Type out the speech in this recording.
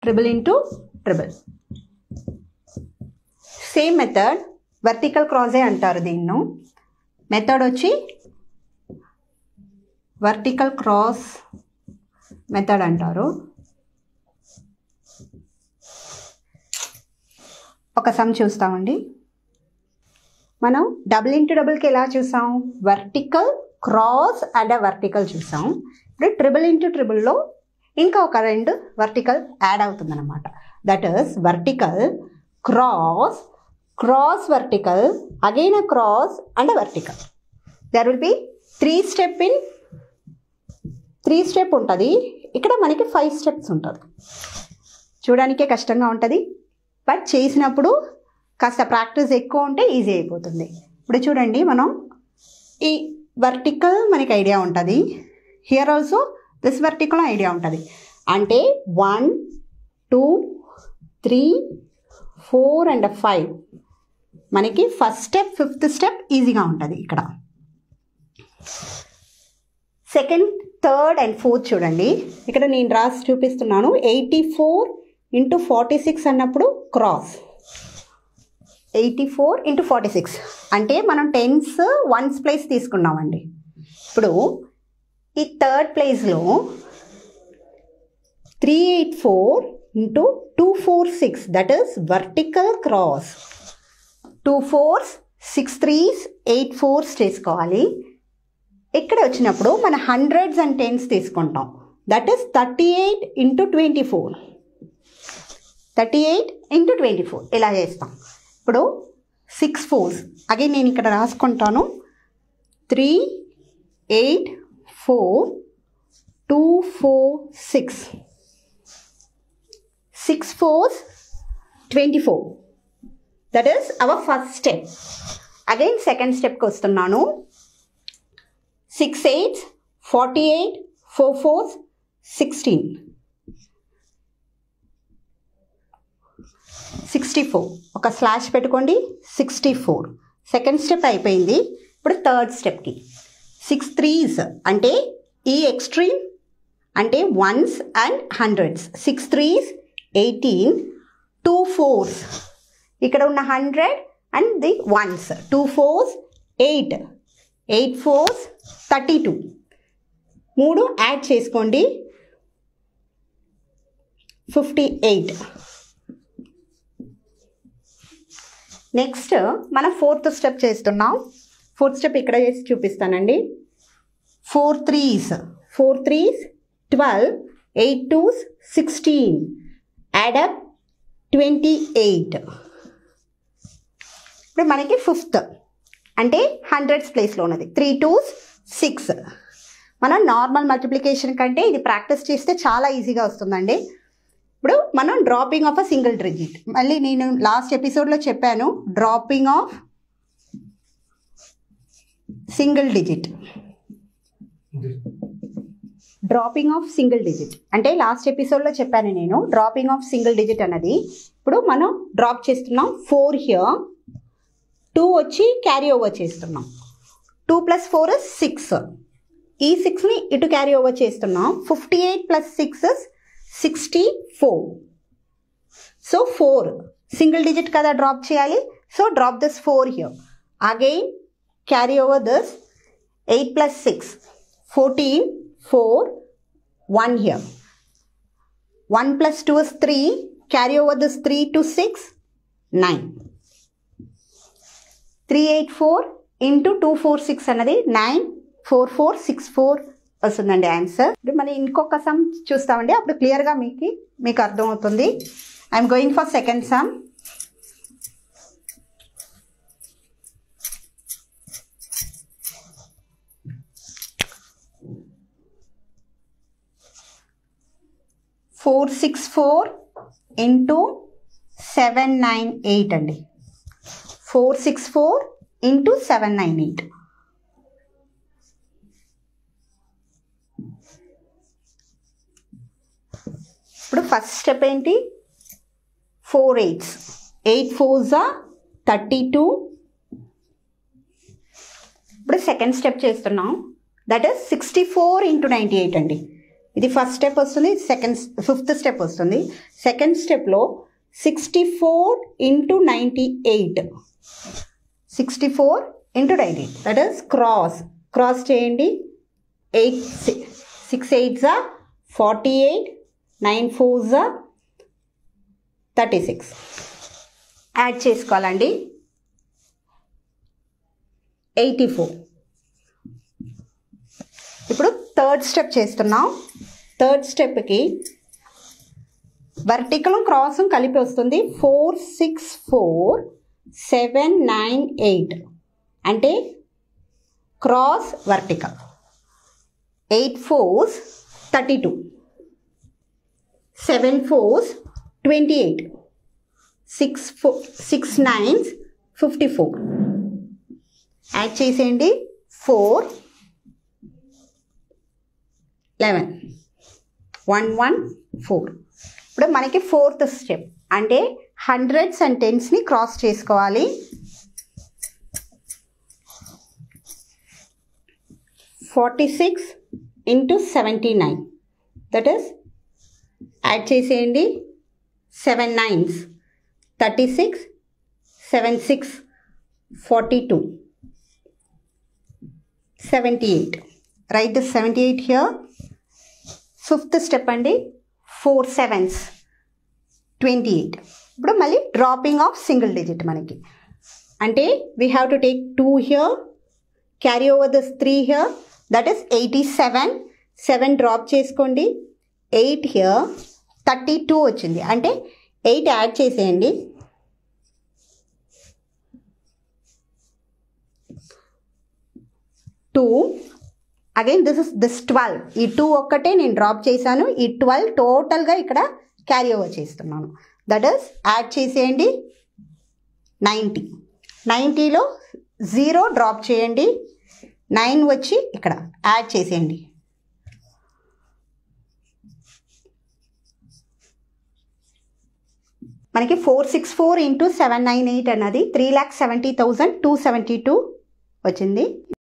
Triple into triple. Same method vertical క్రాసే అంటారు దీన్ని. మెథడ్ వచ్చి వర్టికల్ క్రాస్ మెథడ్ అంటారు. ఒక సమ్ చూస్తామండి. మనం డబుల్ ఇంటూ డబుల్కి ఎలా చూసాం? వర్టికల్ క్రాస్ అండ్ వర్టికల్ చూసాం. ఇప్పుడు ట్రిపుల్ ఇంటూ ట్రిపుల్లో ఇంకా ఒక 2 వర్టికల్ యాడ్ అవుతుందన్నమాట. That is vertical cross cross vertical again a cross and vertical. There will be 3 step ఉంటుంది. ఇక్కడ మనకి 5 స్టెప్స్ ఉంటుంది. చూడడానికే కష్టంగా ఉంటుంది, బట్ చేసినప్పుడు కాస్త ప్రాక్టీస్ ఎక్కువ ఉంటే ఈజీ అయిపోతుంది. ఇప్పుడు చూడండి, మనం ఈ వర్టికల్ మనకి ఐడియా ఉంటుంది. Here also this vertical idea ఉంటుంది. అంటే 1 2 3 4 and 5 మనకి ఫస్ట్ స్టెప్, 5th స్టెప్ ఈజీగా ఉంటుంది. ఇక్కడ సెకండ్, థర్డ్ అండ్ ఫోర్త్ చూడండి. ఇక్కడ నేను రాసి చూపిస్తున్నాను. 84 into 46 అన్నప్పుడు క్రాస్. 84 into 46 అంటే మనం 10s 1s ప్లేస్ తీసుకున్నామండి. ఇప్పుడు ఈ థర్డ్ ప్లేస్లో 384 into 246 that is vertical cross. 2 4s 6 3s 8 4s చేసుకోవాలి. ఇక్కడ వచ్చినప్పుడు మన 100s and 10s తీసుకుంటాం. That is 38 into 24. 38 into 24 ఇలా చేస్తాం. ఇప్పుడు 6 4s అగైన్ నేను ఇక్కడ రాసుకుంటాను. 3 8 4 2 4 6 6 4s 24. That is our first step. Again second స్టెప్కి వస్తున్నాను. 6 8s 48 4 4s 16 64. ఒక స్లాష్ పెట్టుకోండి. 64 సెకండ్ స్టెప్ అయిపోయింది. ఇప్పుడు థర్డ్ స్టెప్కి 6 3s అంటే ఈ ఎక్స్ట్రీమ్ అంటే 1s and 100s. 6 3s 18 2 4s ఇక్కడ ఉన్న 100 and the 1s. 2 4s 8 8 4s 32. 3 add చేసుకోండి. 58. నెక్స్ట్ మనం 4th స్టెప్ చేస్తున్నాం. 4th స్టెప్ ఇక్కడ చేసి చూపిస్తానండి. 4 3s 12 8 2s 16 యాడ్ అప్ 28. ఇప్పుడు మనకి 5th అంటే 100s ప్లేస్లో ఉన్నది. 3 2s 6. మనం నార్మల్ మల్టిప్లికేషన్ కంటే ఇది ప్రాక్టీస్ చేస్తే చాలా ఈజీగా వస్తుందండి. ఇప్పుడు మనం dropping of a single digit, మళ్ళీ నేను లాస్ట్ ఎపిసోడ్లో చెప్పాను dropping of single digit. Dropping of single digit అంటే లాస్ట్ ఎపిసోడ్లో చెప్పాను నేను డ్రాపింగ్ ఆఫ్ సింగిల్ డిజిట్ అన్నది. ఇప్పుడు మనం డ్రాప్ చేస్తున్నాం. 4 హియర్ 2 వచ్చి క్యారీ ఓవర్ చేస్తున్నాం. 2 + 4 is 6. ఈ 6ని ఇటు క్యారీ ఓవర్ చేస్తున్నాం. 58 + 6 is 64. సో 4 సింగిల్ డిజిట్ కదా డ్రాప్ చేయాలి. So drop this 4 here. Again carry over this 8 + 6 14 4 1 here. 1 + 2 is 3. Carry over this 3 to 6 9. 384 into 246 అన్నది 94464 వస్తుందండి ఆన్సర్. ఇప్పుడు మనం ఇంకొక సమ్ చూస్తామండి, అప్పుడు క్లియర్గా మీకు అర్థమవుతుంది. I'm going for second some. Four 6 4 into 798 అండి. 464 into 798. ఇప్పుడు ఫస్ట్ స్టెప్ ఏంటి? 4 8s. 8 4s are 32. ఇప్పుడు సెకండ్ స్టెప్ చేస్తున్నాం. దట్ ఈస్ 64 into 98 అండి. ఇది ఫస్ట్ స్టెప్ వస్తుంది, ఫిఫ్త్ స్టెప్ వస్తుంది. సెకండ్ స్టెప్లో 64 into 98, 64 into 98, that is cross చేయండి. 6 8s 48, 9 4s 36 యాడ్ చేసుకోవాలండి. 84. ఇప్పుడు థర్డ్ స్టెప్ చేస్తున్నాం. థర్డ్ స్టెప్కి వర్టికల్ క్రాస్ కలిపి వస్తుంది. 4 6 4 7 9 8 అంటే cross vertical. 8 4s 32, 7 4s 28, 6 9s 54 add చేసేయండి. 4 11 1 1 4. ఇప్పుడు మనకి ఫోర్త్ స్టెప్ అంటే హండ్రెడ్స్ అండ్ టెన్స్ని క్రాస్ చేసుకోవాలి. 46 into 79, దట్ ఈస్ యాడ్ చేసేయండి. 7 9s 36, 7 6 42, 78. Right this 78 here. Fifth step అండి. 4 7s 28. ఇప్పుడు మళ్ళీ డ్రాపింగ్ ఆఫ్ సింగిల్ డిజిట్ మనకి అంటే we have to take 2 here, carry over this 3 here, that is 87. 7 drop చేసుకోండి. 8 here 32 వచ్చింది అంటే 8 యాడ్ చేసేయండి. 2 అగైన్ దిస్ 12. ఈ 2 ఒక్కటే నేను డ్రాప్ చేశాను. ఈ 12 టోటల్గా ఇక్కడ క్యారీ ఓవర్ చేస్తున్నాను. దట్ ఈస్ యాడ్ చేసేయండి. 90. 90లో 0 డ్రాప్ చేయండి. 9 వచ్చి ఇక్కడ యాడ్ చేసేయండి. మనకి 464 into 798 అన్నది 3,70,272 వచ్చింది.